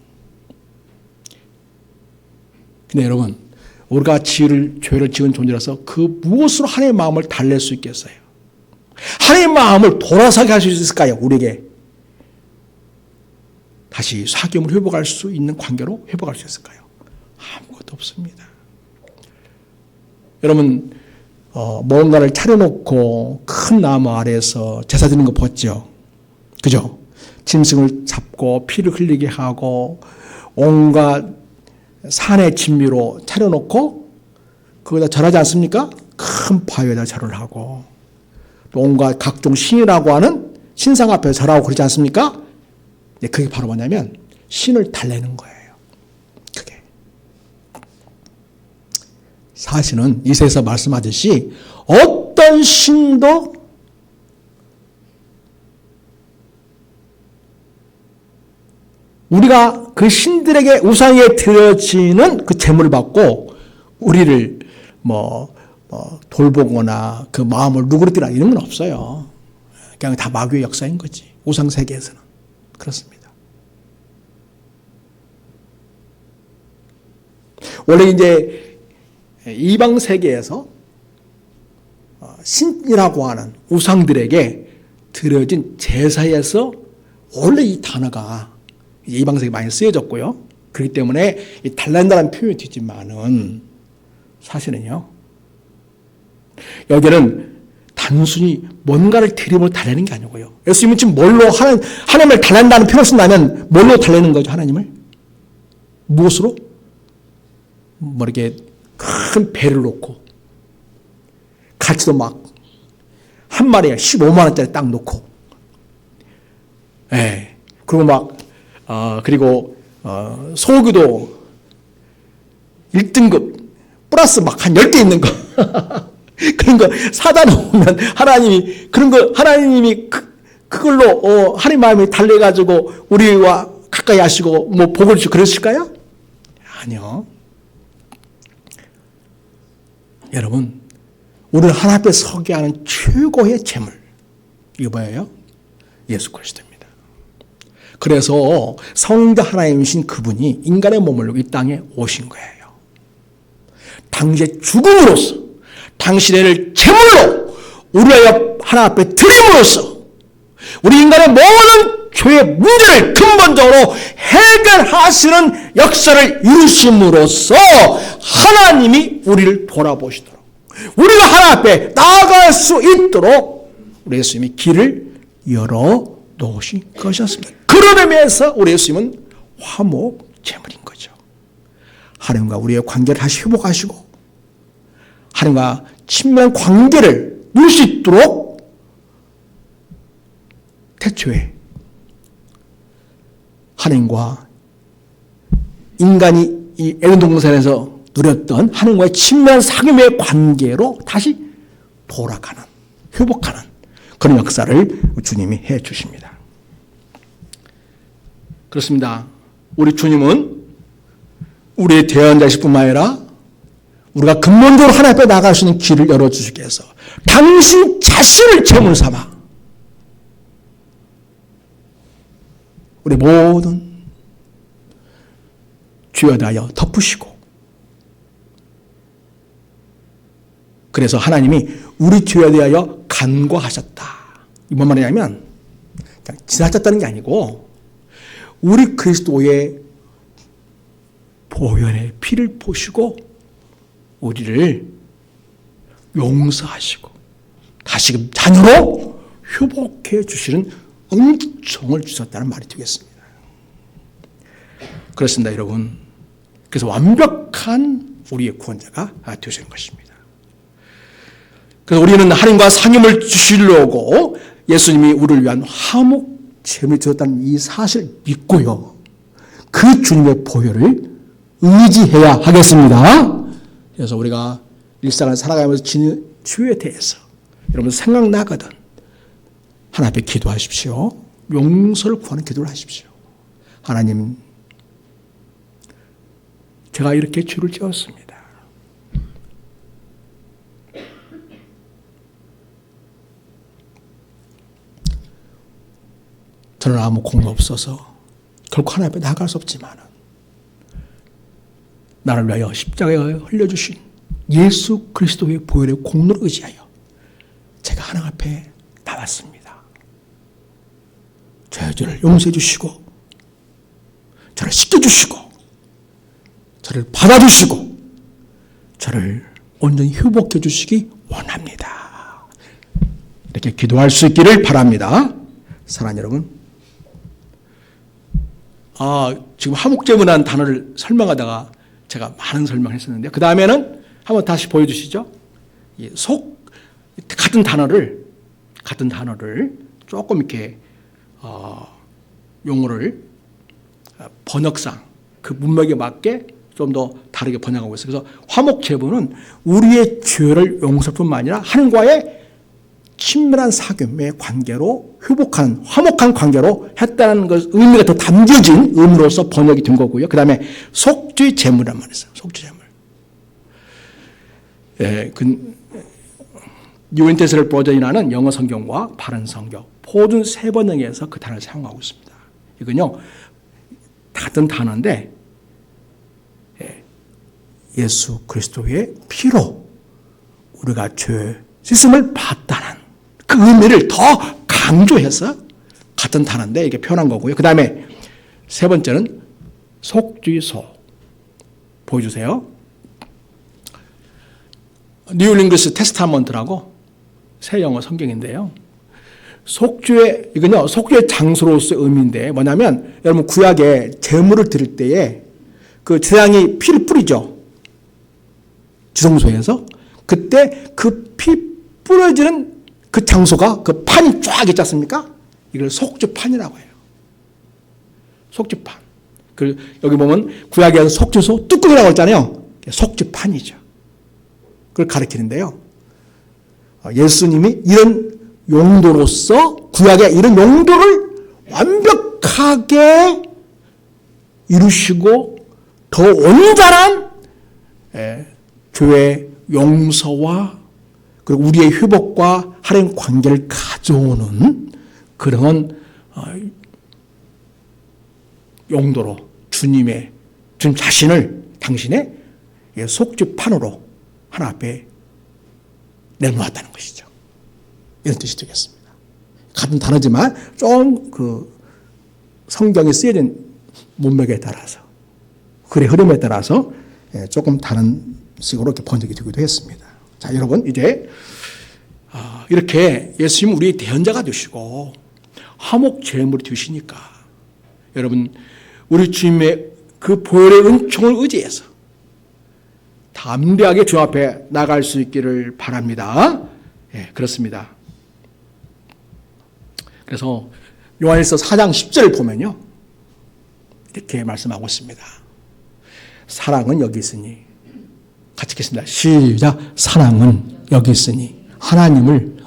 근데 여러분, 우리가 죄를 지은 존재라서 그 무엇으로 하나님의 마음을 달랠 수 있겠어요? 하나님의 마음을 돌아서게 할 수 있을까요? 우리에게 다시 사귐을 회복할 수 있는 관계로 회복할 수 있을까요? 아무것도 없습니다. 여러분, 뭔가를 차려놓고 큰 나무 아래에서 제사 드리는 거 봤죠? 그죠? 짐승을 잡고 피를 흘리게 하고 온갖 산의 진미로 차려놓고 거기다 절하지 않습니까? 큰 바위에다 절을 하고 또 온갖 각종 신이라고 하는 신상 앞에 절하고 그러지 않습니까? 그게 바로 뭐냐면 신을 달래는 거예요. 그게. 사실은 이세에서 말씀하듯이 어떤 신도 우리가 그 신들에게 우상에 드려지는 그 제물을 받고 우리를 돌보거나 그 마음을 누그러뜨리라 이런 건 없어요. 그냥 다 마귀의 역사인 거지. 우상 세계에서는. 그렇습니다. 원래 이제 이방 세계에서 신이라고 하는 우상들에게 드려진 제사에서 원래 이 단어가 이방 세계에 많이 쓰여졌고요. 그렇기 때문에 이 달란다라는 표현이 되지만은 사실은요, 여기는 단순히 뭔가를 드림으로 달래는 게 아니고요. 예수님은 지금 뭘로 하나님을 달랜다는 표현을 쓴다면 뭘로 달래는 거죠? 하나님을? 무엇으로? 이렇게 큰 배를 놓고 가치도 막 한 마리에 15만 원짜리 딱 놓고, 그리고 그리고 소고기도 1등급 플러스 막 한 10개 있는 거 그런 거 사다 놓으면 하나님이 그걸로 하나님 마음이 달래가지고 우리와 가까이 하시고 복을 주시고 그러실까요? 아니요. 여러분, 우리를 하나님 앞에 서게 하는 최고의 재물, 이거 뭐예요? 예수 그리스도입니다. 그래서 성자 하나님이신 그분이 인간의 몸을 이 땅에 오신 거예요. 당시의 죽음으로써, 당신의 제물로 우리의 하나 앞에 드림으로써 우리 인간의 모든 죄의 문제를 근본적으로 해결하시는 역사를 이루심으로써 하나님이 우리를 돌아보시도록, 우리가 하나 앞에 나아갈 수 있도록 우리 예수님이 길을 열어 놓으신 것이었습니다. 그런 의미에서 우리 예수님은 화목 제물인 거죠. 하나님과 우리의 관계를 다시 회복하시고 하나님과 친밀한 관계를 누릴 수 있도록 태초에 하나님과 인간이 이 에덴 동산에서 누렸던 하나님과의 친밀한 사귐의 관계로 다시 돌아가는, 회복하는 그런 역사를 주님이 해 주십니다. 그렇습니다. 우리 주님은 우리의 대언자이실 뿐만 아니라 우리가 근본적으로 하나님 앞에 나갈 수 있는 길을 열어주시기 위해서 당신 자신을 제물 삼아 우리 모든 죄에 대하여 덮으시고, 그래서 하나님이 우리 죄에 대하여 간과하셨다. 이 뭔 말이냐면 그냥 지나쳤다는 게 아니고 우리 그리스도의 보혈의 피를 보시고 우리를 용서하시고 다시금 자녀로 회복해 주시는 은총을 주셨다는 말이 되겠습니다. 그렇습니다, 여러분. 그래서 완벽한 우리의 구원자가 되시는 것입니다. 그래서 우리는 하나님과 상임을 주시려고 예수님이 우리를 위한 화목 제물이 되었다는 이 사실을 믿고요, 그 주님의 보혈을 의지해야 하겠습니다. 그래서 우리가 일상을 살아가면서 지는 죄에 대해서 여러분 생각나거든 하나님 앞에 기도하십시오. 용서를 구하는 기도를 하십시오. 하나님, 제가 이렇게 죄를 지었습니다. 저는 아무 공로 없어서 결코 하나님 앞에 나갈 수 없지만 나를 위하여 십자가에 흘려주신 예수 그리스도의 보혈의 공로를 의지하여 제가 하나님 앞에 나왔습니다. 죄를 용서해 주시고 저를 씻겨주시고 저를 받아주시고 저를 온전히 회복해 주시기 원합니다. 이렇게 기도할 수 있기를 바랍니다. 사랑하는 여러분, 지금 화목제물이라는 단어를 설명하다가 제가 많은 설명을 했었는데 그 다음에는 한번 다시 보여주시죠. 같은 단어를 조금 이렇게 용어를 번역상 그 문맥에 맞게 좀 더 다르게 번역하고 있어요. 그래서 화목제물은 우리의 죄를 용서할 뿐만 아니라 하나님과의 친밀한 사귐의 관계로 회복하는 화목한 관계로 했다는 것 의미가 더 담겨진 의미로서 번역이 된 거고요. 그 다음에 속죄 제물이란 말이 있어요. 속죄 제물. 뉴 인터내셔널 버전이라는 영어 성경과 바른 성경 모든 세 번역에서 그 단어를 사용하고 있습니다. 이건요 같은 단어인데 예수 그리스도의 피로 우리가 죄 씻음을 받다는 그 의미를 더 강조해서 같은 단어인데 이게 표현한 거고요. 그 다음에 세 번째는 속죄소. 보여주세요. 뉴 잉글리시 테스타먼트라고 새 영어 성경인데요. 이건요 속죄의 장소로서의 의미인데 뭐냐면 여러분 구약에 제물을 드릴 때에 그 제사장이 피를 뿌리죠. 지성소에서. 그때 그 피 뿌려지는 그 장소가 그 판이 쫙 있지 않습니까? 이걸 속죄판이라고 해요. 속죄판. 여기 보면 구약에서 속죄소 뚜껑이라고 했잖아요. 속죄판이죠. 그걸 가리키는데요. 예수님이 이런 용도로서 구약의 이런 용도를 완벽하게 이루시고 더 온전한 죄의 용서와 그리고 우리의 회복과 하나님 관계를 가져오는 그런 용도로 주님 자신을 당신의 속죄판으로 하나 앞에 내놓았다는 것이죠. 이런 뜻이 되겠습니다. 같은 단어지만 좀 성경에 쓰여진 문맥에 따라서 글의 흐름에 따라서 조금 다른 식으로 이렇게 번역이 되기도 했습니다. 자, 여러분 이제 이렇게 예수님은 우리의 대언자가 되시고 화목 제물이 되시니까 여러분 우리 주님의 그 보혈의 은총을 의지해서 담대하게 주 앞에 나갈 수 있기를 바랍니다. 그렇습니다. 그래서 요한일서 4장 10절을 보면요. 이렇게 말씀하고 있습니다. 사랑은 여기 있으니. 같이 읽겠습니다. 시작. 사랑은 여기 있으니.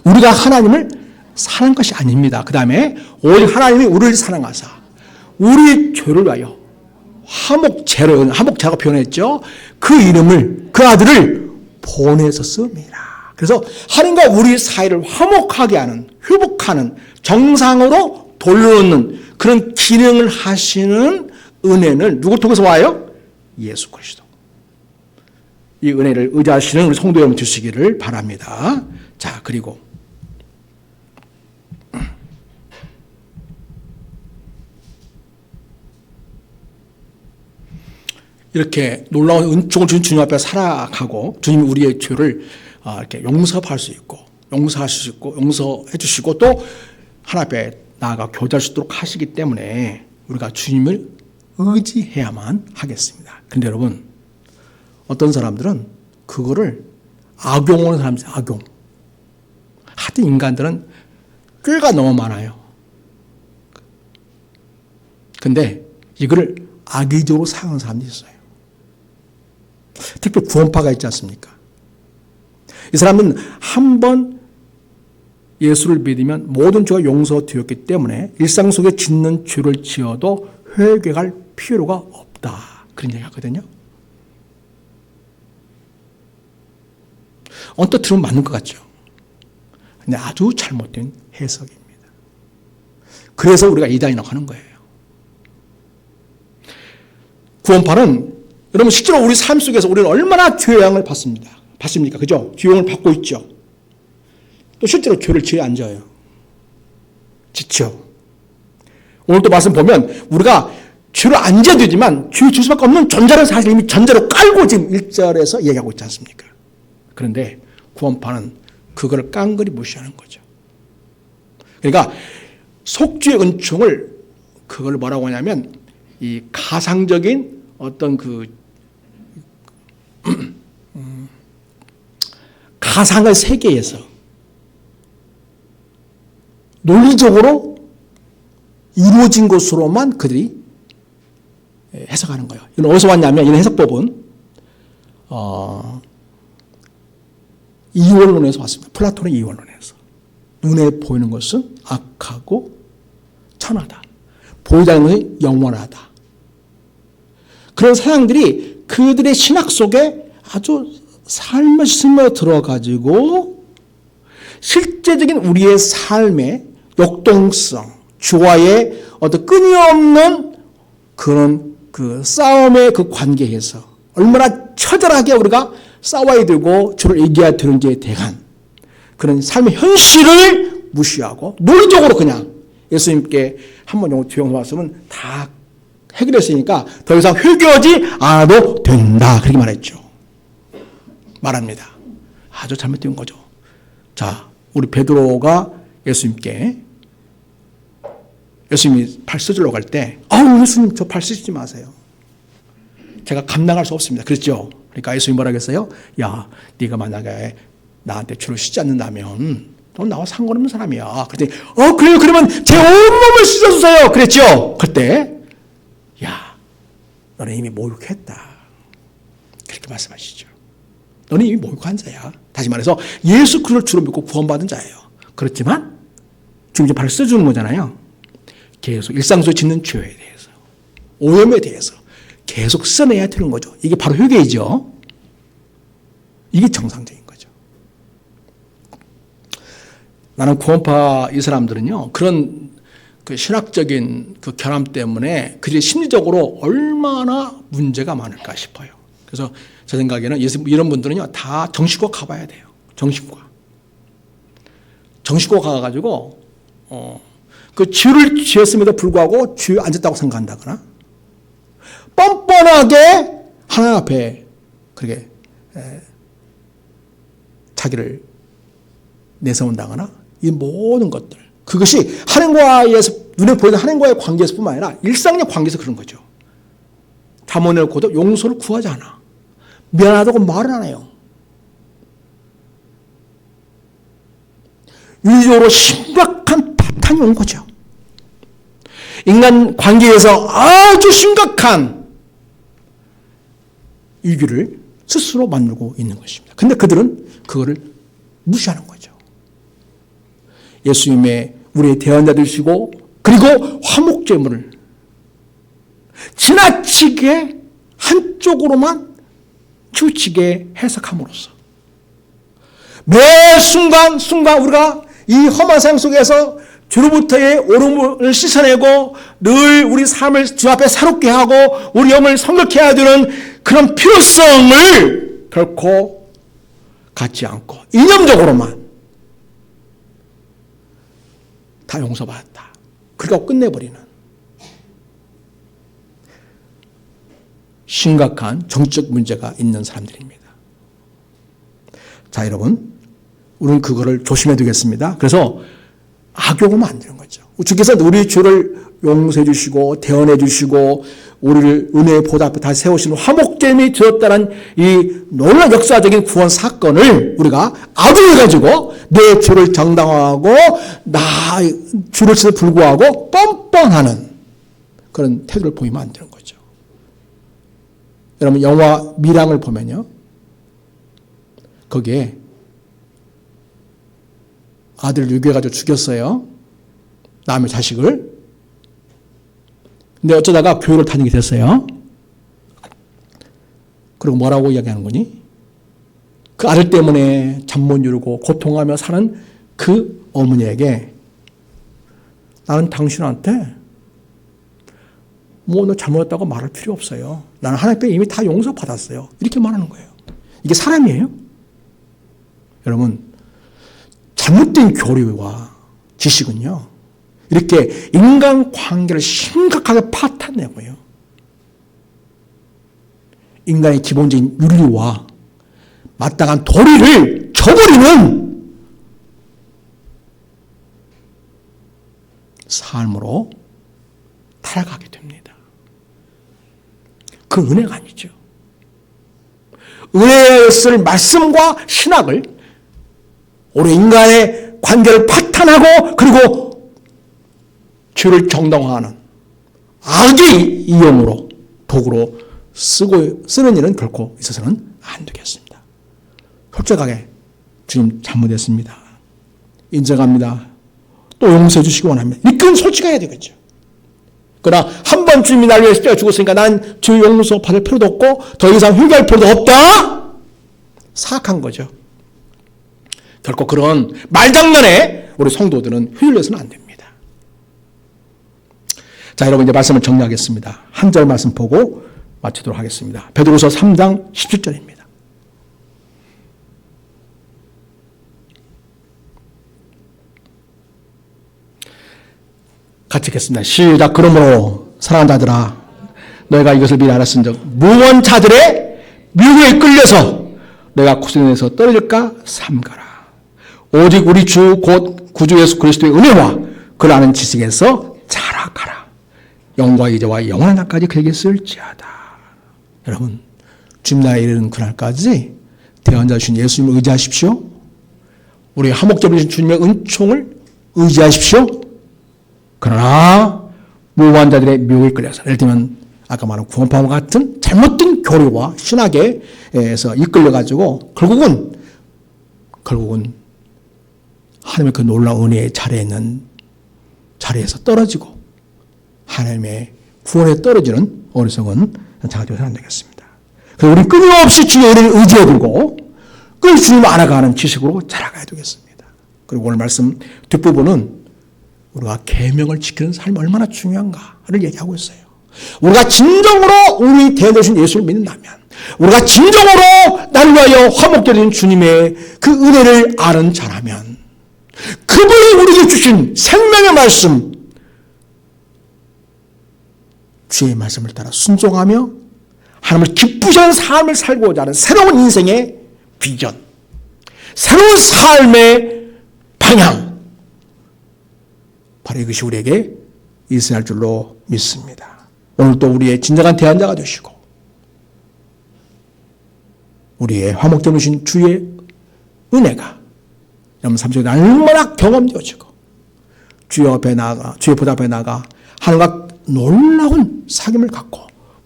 우리가 하나님을 사랑한 것이 아닙니다. 그 다음에 오직 하나님이 우리를 사랑하사 우리 죄를 위하여 화목제라고 표현했죠. 그 이름을, 그 아들을 보내셨습니다. 그래서 하나님과 우리 사이를 화목하게 하는, 회복하는, 정상으로 돌려놓는 그런 기능을 하시는 은혜는 누구를 통해서 와요? 예수 그리스도. 이 은혜를 의지하시는 우리 성도 여러분 주시기를 바랍니다. 자, 그리고 이렇게 놀라운 은총을 주신 주님 앞에 살아가고 주님이 우리의 죄를 이렇게 용서할 수 있고 용서해 주시고 또 하나님 앞에 나아가 교제할 수 있도록 하시기 때문에 우리가 주님을 의지해야만 하겠습니다. 그런데 여러분 어떤 사람들은 그거를 악용하는 사람들 악용. 하여튼 인간들은 꾀가 너무 많아요. 근데 이거를 악의적으로 사용하는 사람들이 있어요. 특히 구원파가 있지 않습니까? 이 사람은 한 번 예수를 믿으면 모든 죄가 용서되었기 때문에 일상 속에 짓는 죄를 지어도 회개할 필요가 없다. 그런 얘기 하거든요. 언뜻 들으면 맞는 것 같죠. 근데 아주 잘못된 해석입니다. 그래서 우리가 이단이라고 하는 거예요. 구원파는 여러분 실제로 우리 삶 속에서 우리는 얼마나 죄의 영향을 받습니까? 그죠? 죄의 영향을 받고 있죠. 또 실제로 죄를 지어 안 져요. 지쳐. 오늘도 말씀 보면 우리가 죄를 안 지어야 되지만 죄를 질 수밖에 없는 존재라는 사실을 이미 전제로 깔고 지금 1절에서 얘기하고 있지 않습니까? 그런데 구원파는 그걸 깡그리 무시하는 거죠. 그러니까 속죄의 은총을 그걸 뭐라고 하냐면 이 가상적인 어떤 가상의 세계에서 논리적으로 이루어진 것으로만 그들이 해석하는 거예요. 이건 어디서 왔냐면 이런 해석법은 이원론에서 왔습니다. 플라톤의 이원론에서. 눈에 보이는 것은 악하고 천하다. 보이지 않는 것은 영원하다. 그런 사람들이 그들의 신학 속에 아주 삶을 스며 들어가지고 실제적인 우리의 삶의 역동성, 주와의 어떤 끊임없는 그런 싸움의 관계에서 얼마나 처절하게 우리가 싸워야 되고 주를 이겨야 되는지에 대한 그런 삶의 현실을 무시하고 논리적으로 그냥 예수님께 한번 용서 말씀은 다 해결했으니까 더 이상 회개하지 않아도 된다. 그렇게 말합니다. 아주 잘못된 거죠. 자, 우리 베드로가 예수님이 발 씻으러 갈 때 예수님 저 발 씻지 마세요. 제가 감당할 수 없습니다. 그랬죠. 그러니까 예수님이 뭐라 그랬어요? 야, 네가 만약에 나한테 주를 씻지 않는다면 넌 나와 상관없는 사람이야. 그랬더니 그래요. 그러면 제 온몸을 씻어주세요. 그랬죠. 그때 야, 너는 이미 모욕했다. 그렇게 말씀하시죠. 너는 이미 모욕한 자야. 다시 말해서 예수 그리스도를 주로 믿고 구원받은 자예요. 그렇지만 지금 이제 발을 써주는 거잖아요. 계속 일상 속에 짓는 죄에 대해서, 오염에 대해서 계속 써내야 되는 거죠. 이게 바로 회개이죠. 이게 정상적인 거죠. 나는 구원파 이 사람들은요, 그런 그 신학적인 그 결함 때문에 그들이 심리적으로 얼마나 문제가 많을까 싶어요. 그래서 제 생각에는 이런 분들은요, 다 정신과 가봐야 돼요. 정신과 가가지고, 그 죄를 지었음에도 불구하고 죄에 앉았다고 생각한다거나, 뻔뻔하게 하나님 앞에 그렇게 자기를 내세운다거나, 이 모든 것들. 그것이 하나님과에서, 눈에 보이는 하나님과의 관계에서 뿐만 아니라 일상적 관계에서 그런 거죠. 잠언을 고도 용서를 구하지 않아. 미안하다고 말을 안 해요. 윤리적으로 심각한 파탄이 온 거죠. 인간 관계에서 아주 심각한 위기를 스스로 만들고 있는 것입니다. 근데 그들은 그거를 무시하는 거죠. 예수님의 우리의 대언자 되시고, 그리고 화목제물을 지나치게 한쪽으로만 치우치게 해석함으로써 매 순간 우리가 이 험한 삶 속에서 주로부터의 오름을 씻어내고 늘 우리 삶을 주 앞에 새롭게 하고 우리 영을 성결케 해야 되는 그런 필요성을 결코 갖지 않고 이념적으로만 다 용서받았다. 그러고 끝내버리는 심각한 정치적 문제가 있는 사람들입니다. 자, 여러분, 우리는 그거를 조심해야 되겠습니다. 그래서 악용을 만드는 거죠. 주께서 우리 죄를 용서해 주시고 대언해 주시고 우리를 은혜의 보좌 앞에 다시 세우시는 화목제물이 되었다는 이 놀라운 역사적인 구원 사건을 우리가 악용해가지고 내 죄를 정당화하고 나 죄를 지도 불구하고 뻔뻔하는 그런 태도를 보이면 안 되는 거죠. 여러분, 영화 미랑을 보면요, 거기에 아들을 유괴해가지고 죽였어요. 남의 자식을. 근데 어쩌다가 교회를 다니게 됐어요. 그리고 뭐라고 이야기하는 거니? 그 아들 때문에 잠 못 이루고 고통하며 사는 그 어머니에게 나는 당신한테 뭐 너 잘못했다고 말할 필요 없어요. 나는 하나님께 이미 다 용서받았어요. 이렇게 말하는 거예요. 이게 사람이에요? 여러분, 잘못된 교리와 지식은요, 이렇게 인간관계를 심각하게 파탄내고요, 인간의 기본적인 윤리와 마땅한 도리를 저버리는 삶으로 타락하게 됩니다. 그 은혜가 아니죠. 은혜였을 말씀과 신학을 우리 인간의 관계를 파탄하고 그리고 죄를 정당화하는 악의 이용으로 도구로 쓰는 일은 결코 있어서는 안 되겠습니다. 솔직하게 주님 잘못했습니다. 인정합니다. 또 용서해 주시기 원합니다. 이건 솔직해야 되겠죠. 그러나 한 번 주님이 나를 위해 십자가에 죽었으니까 난 죄 용서 받을 필요도 없고 더 이상 회개할 필요도 없다. 사악한 거죠. 결코 그런 말장난에 우리 성도들은 휘둘려서는 안 됩니다. 자, 여러분, 이제 말씀을 정리하겠습니다. 한 절 말씀 보고 마치도록 하겠습니다. 베드로서 3장 17절입니다. 같이 읽겠습니다. 시작. 그러므로 사랑하는 자들아, 너희가 이것을 미리 알았은즉 무언 자들의 미혹에 끌려서 너희가 구속에서 떨어질까 삼가라. 오직 우리 주 곧 구주 예수 그리스도의 은혜와 그를 아는 지식에서 자라가라. 영과 이제와 영원한 날까지 그에게 쓸지어다. 여러분, 주님 나라에 이르는 그날까지 대언자 주신 예수님을 의지하십시오. 우리 화목제물 주신 주님의 은총을 의지하십시오. 그러나 무고한 자들의 묘에 끌려서, 예를 들면 아까 말한 구원파와 같은 잘못된 교리와 신학에서 이끌려가지고 결국은 하나님의 그 놀라운 은혜의 자리에 있는 자리에서 떨어지고 하나님의 구원에 떨어지는 어리석은 자가 되어서는 안 되겠습니다. 그래서 우리는 끊임없이 주의 은혜를 의지해 두고 끊임없이 주님을 알아가는 지식으로 자라가야 되겠습니다. 그리고 오늘 말씀 뒷부분은 우리가 계명을 지키는 삶이 얼마나 중요한가를 얘기하고 있어요. 우리가 진정으로 우리 대되신 예수를 믿는다면, 우리가 진정으로 나를 위하여 화목되는 주님의 그 은혜를 아는 자라면, 그분이 우리에게 주신 생명의 말씀, 주의 말씀을 따라 순종하며 하나님을 기쁘시는 삶을 살고자 하는 새로운 인생의 비전, 새로운 삶의 방향, 바로 이것이 우리에게 있어야 할 줄로 믿습니다. 오늘도 우리의 진정한 대안자가 되시고 우리의 화목됨을 주신 주의 은혜가 여러분 삶 속에 얼마나 경험되어지고 주의 앞에 나가, 주의 보좌 앞에 나가 하늘과 놀라운 사귐을 갖고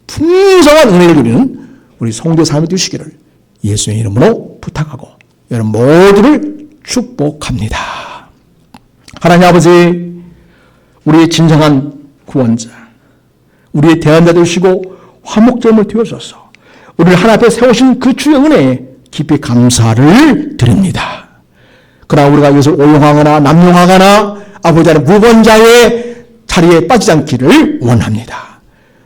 풍성한 은혜를 누리는 우리 성도의 삶이 되시기를 예수의 이름으로 부탁하고 여러분 모두를 축복합니다. 하나님 아버지, 우리의 진정한 구원자, 우리의 대안자 되시고 화목점을 되어줘서 우리를 하나님 앞에 세우신 그 주의 은혜에 깊이 감사를 드립니다. 그러나 우리가 이것을 오용하거나 남용하거나 아버지 안에 무번자의 자리에 빠지지 않기를 원합니다.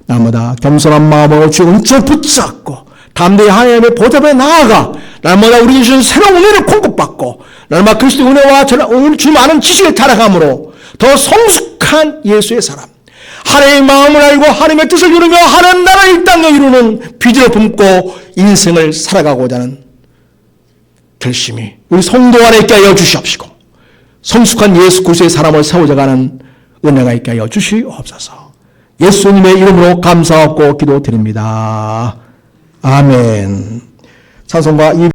날마다 겸손한 마음으로 주의 은총을 붙잡고 담대히 하나님의 보좌에 나아가 날마다 우리 주신 새로운 은혜를 공급받고 날마다 그리스도의 은혜와 주님 아는 지식에 자라감으로 더 성숙한 예수의 사람, 하나님의 마음을 알고 하나님의 뜻을 이루며 하나님 나라를 이 땅에 이루는 비전을 품고 인생을 살아가고자 하는 결심이 우리 성도 안에 있게 하여 주시옵시고 성숙한 예수 그리스도의 사람을 세워져가는 은혜가 있게 하여 주시옵소서. 예수님의 이름으로 감사하고 기도드립니다. 아멘. 찬송가